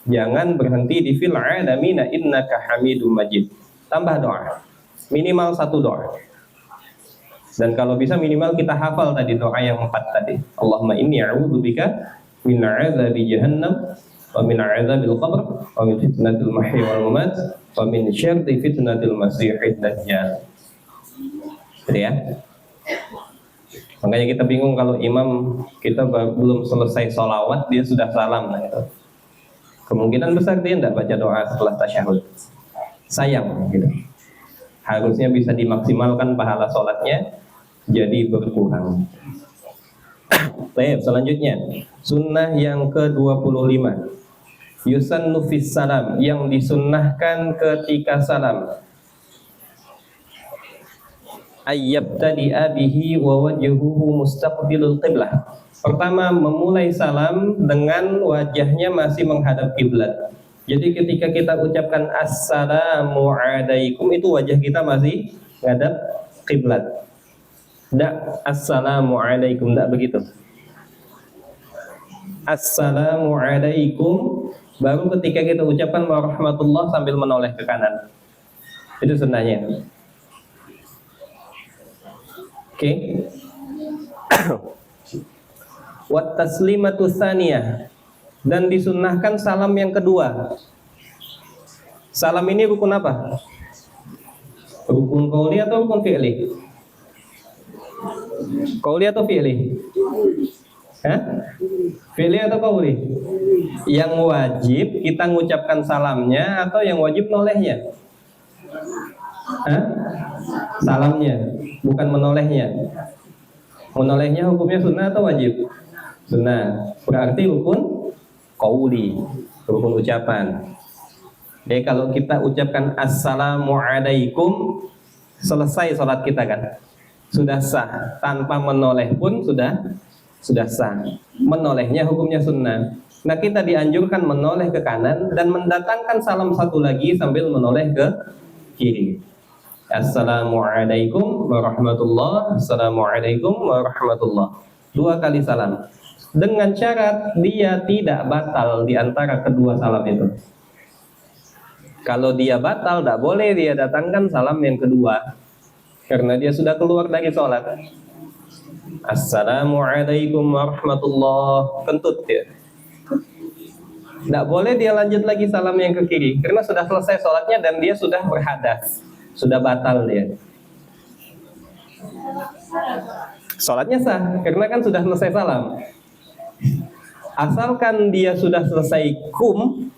jangan berhenti di fil alamina innaka hamidum majid. Tambah doa, minimal 1 doa. Dan kalau bisa minimal kita hafal tadi doa yang 4 tadi. Allahumma inni a'udzubika min 'adzabi jahannam wa min 'adzabil qabr wa min fitnatil mahya wal mamat wa min syarri fitnatil masiihid dajjal. Gitu ya. Makanya kita bingung kalau imam kita belum selesai sholawat dia sudah salam, nah gitu. Kemungkinan besar dia tidak baca doa setelah tasyahud. Sayang gitu. Harusnya bisa dimaksimalkan pahala sholatnya, jadi berkurang. Baik, selanjutnya sunnah yang ke-25, Yusannu fis salam, yang disunnahkan ketika salam. Ayyabtadi'a bihi wa wajhuhu mustaqbilul qiblah. Pertama, memulai salam dengan wajahnya masih menghadap kiblat. Jadi ketika kita ucapkan assalamu alaikum, itu wajah kita masih menghadap kiblat. Tidak assalamu alaikum, tidak begitu. Assalamu alaikum, baru ketika kita ucapkan warahmatullah sambil menoleh ke kanan. Itu sunnahnya. Oke. Wat taslimatu tsaniyah, dan disunnahkan salam yang kedua. Salam ini rukun apa? Rukun qauli atau rukun fi'li? Qauli atau fi'li? Hah? Fi'li atau qauli? Yang wajib kita mengucapkan salamnya atau yang wajib nolehnya? Hah? Salamnya, bukan menolehnya. Menolehnya hukumnya sunnah atau wajib? Sunnah. Berarti rukun qauli, rukun ucapan. Jadi kalau kita ucapkan assalamu alaikum, selesai sholat kita kan, sudah sah. Tanpa menoleh pun sudah sah. Menolehnya hukumnya sunnah. Nah, kita dianjurkan menoleh ke kanan dan mendatangkan salam satu lagi sambil menoleh ke kiri. Assalamualaikum warahmatullah, assalamualaikum warahmatullah. 2 kali salam. Dengan syarat dia tidak batal di antara kedua salam itu. Kalau dia batal, tidak boleh dia datangkan salam yang kedua, karena dia sudah keluar dari sholat. Assalamualaikum warahmatullah, kentut dia. Tidak boleh dia lanjut lagi salam yang ke kiri, karena sudah selesai sholatnya dan dia sudah berhadas, sudah batal dia. Sholatnya sah, karena kan sudah selesai salam. Asalkan dia sudah selesai kum,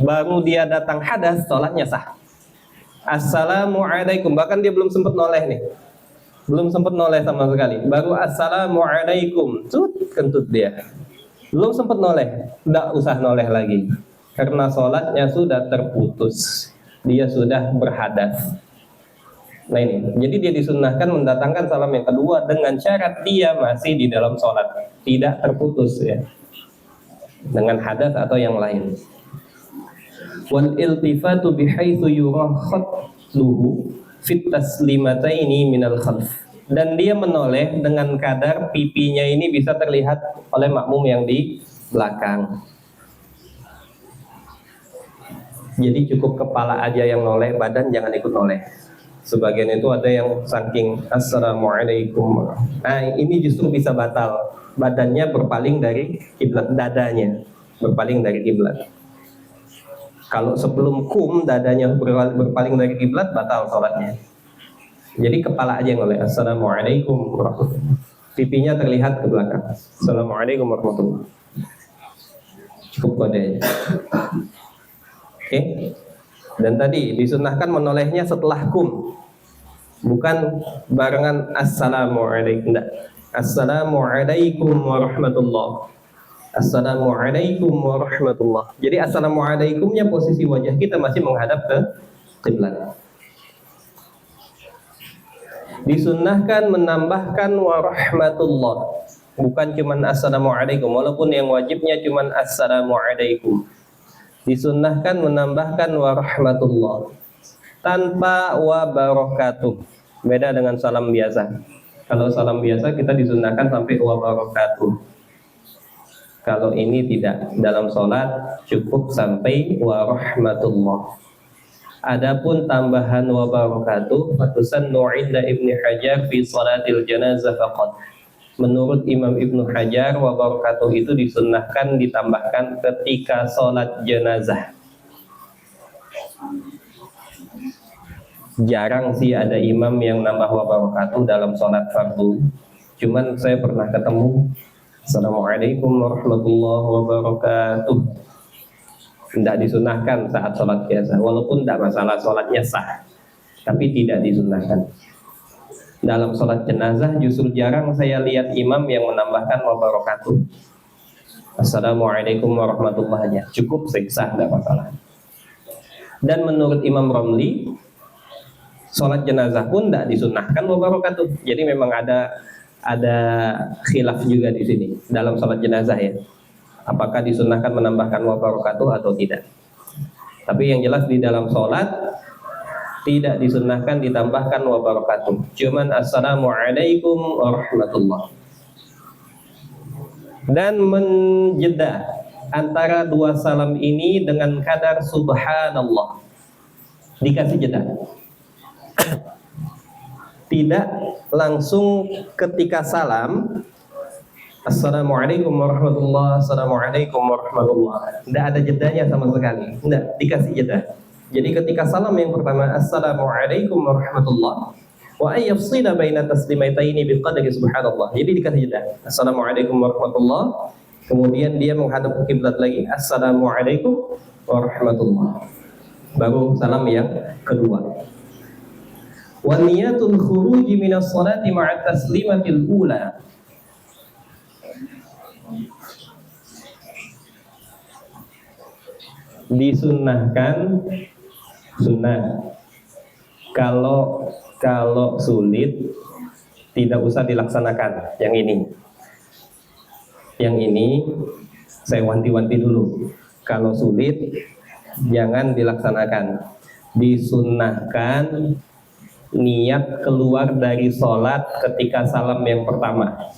baru dia datang hadas, sholatnya sah. Assalamualaikum, bahkan dia belum sempat noleh nih, belum sempat noleh sama sekali, baru assalamualaikum, kentut dia, belum sempat noleh, tidak usah noleh lagi, karena sholatnya sudah terputus, dia sudah berhadas. Nah ini, jadi dia disunnahkan mendatangkan salam yang kedua dengan syarat dia masih di dalam sholat, tidak terputus ya, dengan hadas atau yang lain. Wal iltifatu bihaitsu yura khatluhu fit taslimataini minal khalf, dan dia menoleh dengan kadar pipinya ini bisa terlihat oleh makmum yang di belakang. Jadi cukup kepala aja yang noleh, badan jangan ikut noleh. Sebagian itu ada yang saking assalamualaikum, nah ini justru bisa batal, badannya berpaling dari kiblat, dadanya berpaling dari kiblat. Kalau sebelum kum dadanya berpaling dari kiblat, batal sholatnya. Jadi kepala aja yang noleh, assalamualaikum warahmatullahi, pipinya terlihat ke belakang, assalamualaikum warahmatullahi, cukup kode. Oke. Dan tadi disunnahkan menolehnya setelah kum, bukan barengan assalamualaikum. Assalamualaikum warahmatullah, assalamualaikum warahmatullah. Jadi assalamualaikumnya posisi wajah kita masih menghadap ke kiblat. Disunnahkan menambahkan warahmatullah, bukan cuman assalamualaikum, walaupun yang wajibnya cuman assalamualaikum. Disunnahkan menambahkan warahmatullah tanpa wabarakatuh. Beda dengan salam biasa. Kalau salam biasa kita disunnahkan sampai wabarakatuh. Kalau ini tidak, dalam sholat cukup sampai warahmatullah. Adapun tambahan wabarakatuh fatusannu 'inda Ibnu Hajar fi salatil janazah faqat. Menurut Imam Ibnu Hajar, wabarakatuh itu disunnahkan ditambahkan ketika sholat jenazah. Jarang sih ada imam yang nambah wabarakatuh dalam sholat fardu. Cuman saya pernah ketemu, assalamualaikum warahmatullahi wabarakatuh. Tidak disunnahkan saat sholat biasa, walaupun tidak masalah, sholatnya sah, tapi tidak disunnahkan. Dalam sholat jenazah justru jarang saya lihat imam yang menambahkan wabarakatuh. Assalamualaikum warahmatullahi wabarakatuh. Cukup sah, tidak masalah. Dan menurut Imam Romli, sholat jenazah pun tidak disunnahkan wabarakatuh. Jadi memang ada khilaf juga di sini dalam sholat jenazah ya. Apakah disunnahkan menambahkan wabarakatuh atau tidak? Tapi yang jelas di dalam sholat tidak disunnahkan ditambahkan wabarakatuh. Cuman assalamualaikum warahmatullah. Dan menjeda antara dua salam ini dengan kadar subhanallah. Dikasih jeda. Tidak langsung ketika salam assalamualaikum warahmatullah, assalamualaikum warahmatullah. Tidak ada jedanya sama sekali. Tidak, dikasih jeda. Jadi ketika salam yang pertama assalamualaikum warahmatullah wa ayyafsila baina taslimataini biqadri subhanallah. Jadi dikasih jeda. Assalamualaikum warahmatullah. Kemudian dia menghadap ke kiblat lagi. Assalamualaikum warahmatullah. Baru salam yang kedua. Wa niyatul khuruji minas salati ma'a taslimatil ula. Disunnahkan sunnah. Kalau sulit tidak usah dilaksanakan yang ini. Yang ini saya wanti-wanti dulu. Kalau sulit jangan dilaksanakan. Disunnahkan niat keluar dari sholat ketika salam yang pertama.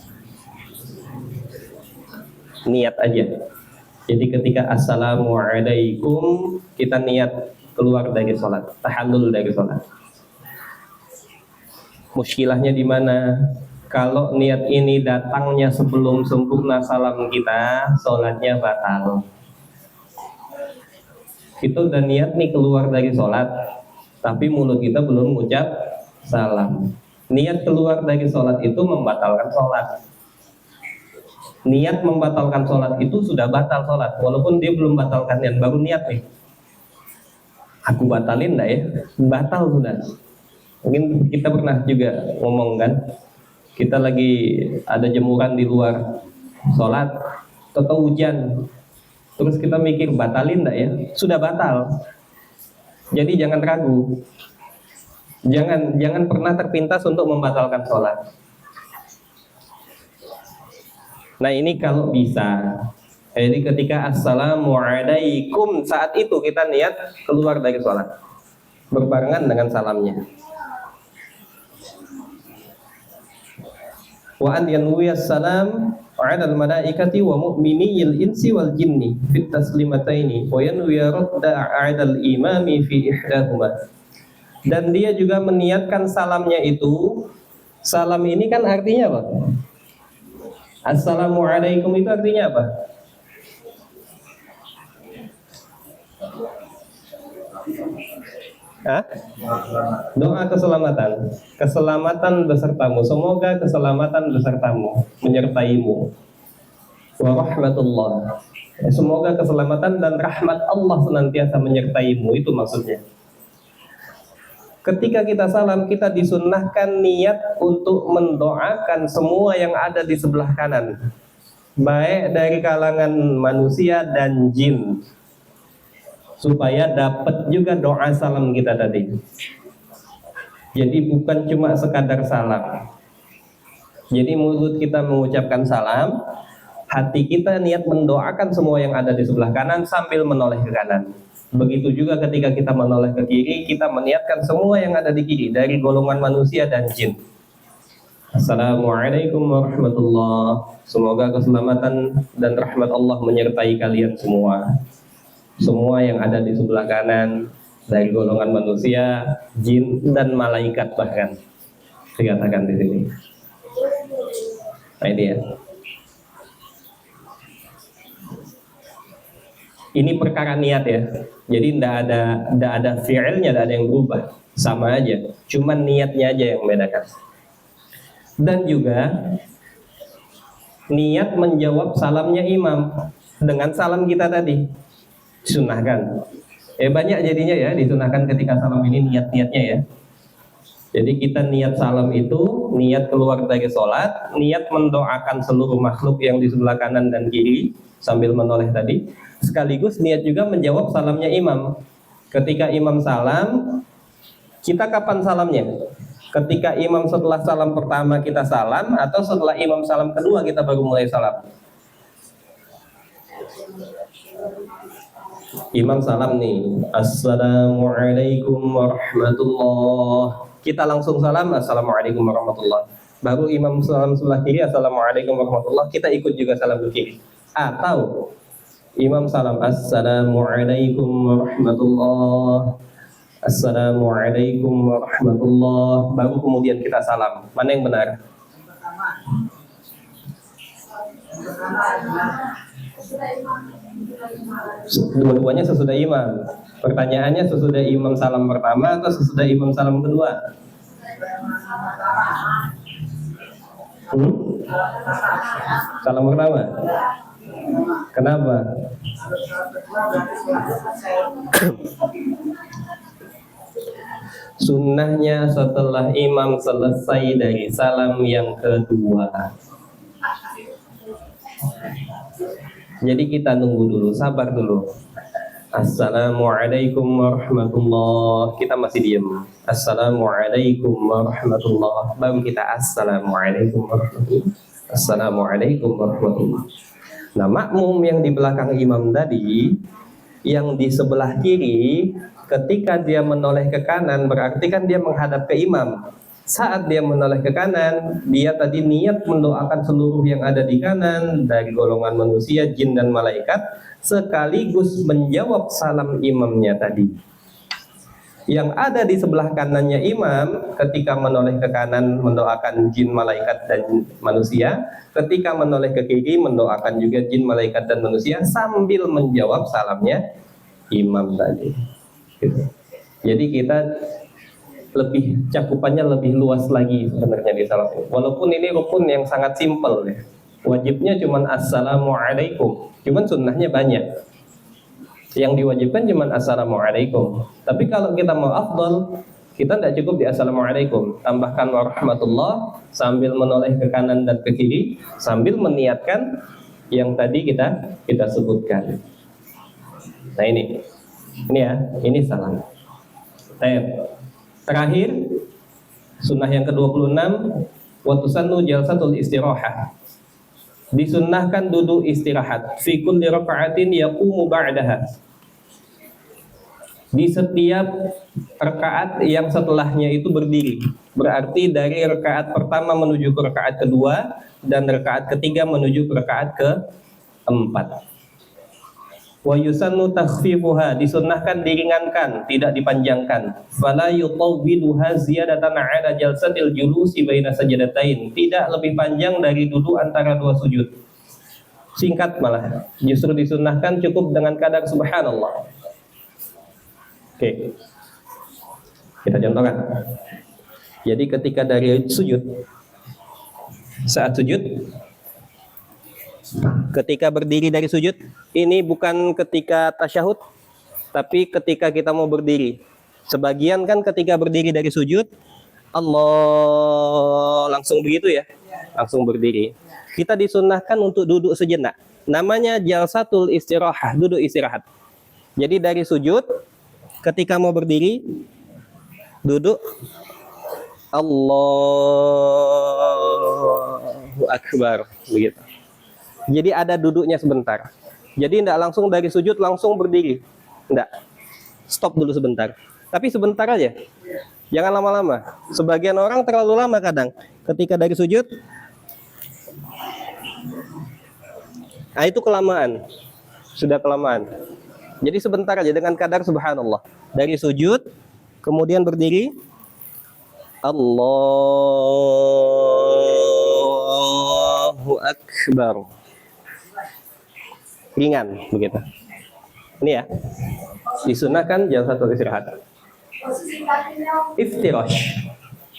Niat aja. Jadi ketika assalamualaikum kita niat keluar dari sholat, tahallul dari sholat. Muskilahnya di mana? Kalau niat ini datangnya sebelum sempurna salam kita, sholatnya batal. Kita udah niat nih keluar dari sholat, tapi mulut kita belum mengucap salam. Niat keluar dari sholat itu membatalkan sholat. Niat membatalkan sholat itu sudah batal sholat, walaupun dia belum batalkan niat, baru niat nih. Aku batalin enggak ya? Batal sudah. Mungkin kita pernah juga ngomong kan, kita lagi ada jemuran di luar sholat, atau hujan, terus kita mikir batalin enggak ya? Sudah batal. Jadi jangan ragu, jangan pernah terpintas untuk membatalkan sholat. Nah ini kalau bisa, jadi ketika assalamualaikum saat itu kita niat keluar dari sholat, berbarengan dengan salamnya. Wa an yanwiyas salam ala al-malaikati wa mu'miniyil insi wal jinni fit taslimataini wa yanwiya radda ala al-imami fi ihdahuma. Dan dia juga meniatkan salamnya itu. Salam ini kan artinya apa? Assalamualaikum itu artinya apa? Hah? Doa keselamatan. Keselamatan besertamu. Semoga keselamatan besertamu, menyertaimu. Wa rahmatullah. Semoga keselamatan dan rahmat Allah senantiasa menyertaimu. Itu maksudnya. Ketika kita salam, kita disunnahkan niat untuk mendoakan semua yang ada di sebelah kanan, baik dari kalangan manusia dan jin, supaya dapat juga doa salam kita tadi. Jadi bukan cuma sekadar salam. Jadi mulut kita mengucapkan salam, hati kita niat mendoakan semua yang ada di sebelah kanan sambil menoleh ke kanan. Begitu juga ketika kita menoleh ke kiri, kita meniatkan semua yang ada di kiri dari golongan manusia dan jin. Assalamualaikum warahmatullah. Semoga keselamatan dan rahmat Allah menyertai kalian semua. Semua yang ada di sebelah kanan dari golongan manusia, jin dan malaikat bahkan dikatakan di sini. Nah ini ya. Ini perkara niat ya. Jadi tidak ada fi'ilnya, tidak ada yang berubah, sama aja. Cuman niatnya aja yang membedakan. Dan juga niat menjawab salamnya imam dengan salam kita tadi disunahkan. Banyak jadinya ya disunahkan ketika salam ini niat-niatnya ya. Jadi kita niat salam itu, niat keluar dari sholat, niat mendoakan seluruh makhluk yang di sebelah kanan dan kiri sambil menoleh tadi, sekaligus niat juga menjawab salamnya imam. Ketika imam salam, kita kapan salamnya? Ketika imam setelah salam pertama kita salam, atau setelah imam salam kedua kita baru mulai salam? Imam salam nih, Assalamualaikum warahmatullah. Kita langsung salam, Assalamualaikum warahmatullah. Baru imam salam sebelah kiri, Assalamualaikum warahmatullah. Kita ikut juga salam ke kiri. Atau imam salam, Assalamualaikum warahmatullah, Assalamualaikum warahmatullah. Baru kemudian kita salam. Mana yang benar? Dua-duanya sesudah imam. Pertanyaannya sesudah imam salam pertama atau sesudah imam salam kedua? Salam pertama. Kenapa? Sunnahnya setelah imam selesai dari salam yang kedua. Jadi kita nunggu dulu, sabar dulu. Assalamualaikum warahmatullah. Kita masih diam. Assalamualaikum warahmatullah. Baru kita Assalamualaikum warahmatullah. Assalamualaikum warahmatullah. Nah, makmum yang di belakang imam tadi, yang di sebelah kiri, ketika dia menoleh ke kanan, berarti kan dia menghadap ke imam. Saat dia menoleh ke kanan, dia tadi niat mendoakan seluruh yang ada di kanan dari golongan manusia, jin dan malaikat, sekaligus menjawab salam imamnya tadi. Yang ada di sebelah kanannya imam, ketika menoleh ke kanan mendoakan jin, malaikat dan manusia, ketika menoleh ke kiri mendoakan juga jin, malaikat dan manusia sambil menjawab salamnya imam tadi. Gitu. Jadi kita lebih cakupannya lebih luas lagi sebenarnya di salam ini. Walaupun ini rukun yang sangat simpel ya. Wajibnya cuma assalamualaikum, cuman sunnahnya banyak. Yang diwajibkan cuma assalamualaikum. Tapi kalau kita mau afdal, kita tidak cukup di assalamualaikum, tambahkan warahmatullah sambil menoleh ke kanan dan ke kiri sambil meniatkan yang tadi kita sebutkan. Nah ini ya, ini salam. Terakhir, sunnah yang ke-26, wa tusannu jalsatul istirahah. Disunnahkan duduk istirahat fi kulli raka'atin yaqumu ba'daha. Di setiap rakaat yang setelahnya itu berdiri. Berarti dari rakaat pertama menuju ke rakaat kedua dan rakaat ketiga menuju ke rakaat keempat. Wa yusannu takhfifuha, disunnahkan diringankan, tidak dipanjangkan. Fala yutawwiluha ziyadatan 'ala jalsatil julusi baina sajdatain, tidak lebih panjang dari duduk antara dua sujud. Singkat malah, justru disunnahkan cukup dengan kadar subhanallah. Oke. Kita contohkan. Jadi ketika dari sujud, saat sujud, ketika berdiri dari sujud, ini bukan ketika tasyahud, tapi ketika kita mau berdiri. Sebagian kan ketika berdiri dari sujud, Allah langsung begitu ya, langsung berdiri. Kita disunnahkan untuk duduk sejenak. Namanya jalsatul istirahah, duduk istirahat. Jadi dari sujud, ketika mau berdiri, duduk, Allahu Akbar, begitu. Jadi ada duduknya sebentar. Jadi tidak langsung dari sujud langsung berdiri. Tidak. Stop dulu sebentar. Tapi sebentar aja. Jangan lama-lama. Sebagian orang terlalu lama kadang. Ketika dari sujud. Nah itu kelamaan. Sudah kelamaan. Jadi sebentar aja dengan kadar subhanallah. Dari sujud. Kemudian berdiri. Allahu Akbar. Ringan begitu. Ini ya. Disunahkan jalsatul istirahat. Iftirash.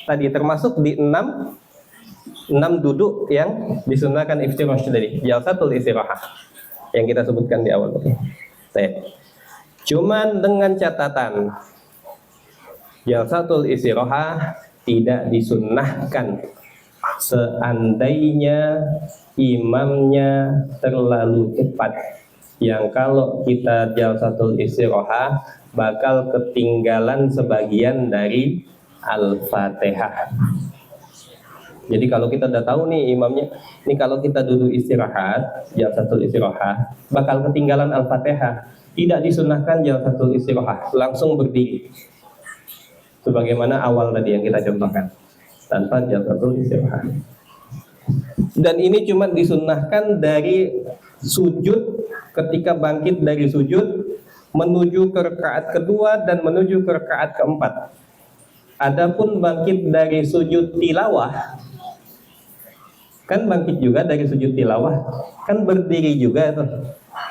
Tadi termasuk di 6 duduk yang disunahkan iftirash tadi. Jalsatul istirahat yang kita sebutkan di awal. Cuman dengan catatan jalsatul istirahat tidak disunnahkan seandainya imamnya terlalu cepat, yang kalau kita jalsatul istirahah bakal ketinggalan sebagian dari Al-Fatihah. Jadi kalau kita udah tahu nih imamnya, ini kalau kita duduk istirahat, jalsatul istirahah, bakal ketinggalan Al-Fatihah. Tidak disunnahkan jalsatul istirahah, langsung berdiri. Sebagaimana awal tadi yang kita contohkan, tanpa jalsatul istirahah. Dan ini cuma disunnahkan dari sujud, ketika bangkit dari sujud menuju ke rakaat kedua dan menuju ke rakaat keempat. Adapun bangkit dari sujud tilawah, kan bangkit juga dari sujud tilawah, kan berdiri juga tuh.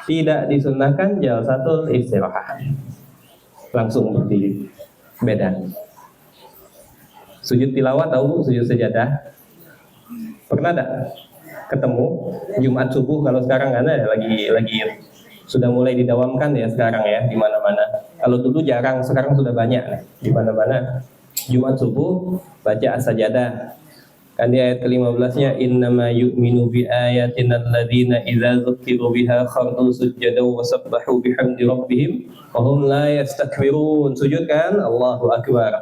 Tidak disunnahkan jalsatul istirahah, langsung berdiri. Beda. Sujud tilawah tahu, sujud sejadah. Pernah ada ketemu Jumat subuh? Kalau sekarang kan lagi sudah mulai didawamkan ya sekarang ya di mana-mana. Kalau dulu jarang, sekarang sudah banyak di mana-mana. Jumat subuh baca as-sajadah. Kan di ayat ke-15-nya innama yu'minu bi ayatina alladzina idza dzukiru biha kharru sujjadan wa sabbahu bihamdi rabbihim wa hum la yastakbirun. Sujud kan, Allahu akbar.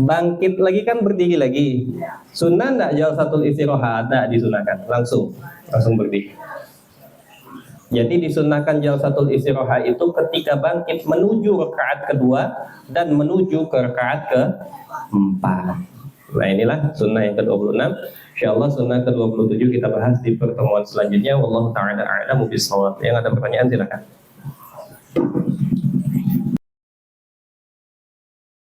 Bangkit lagi kan berdiri lagi. Sunnah enggak jalsatul istirahah? Enggak disunahkan, langsung berdiri. Jadi disunahkan jalsatul istirahah itu ketika bangkit menuju rakaat kedua dan menuju ke rakaat keempat. Nah inilah sunnah yang ke-26. Insyaallah sunnah ke-27 kita bahas di pertemuan selanjutnya. Wallahu ta'ala a'lamu bishawab. Yang ada pertanyaan silakan.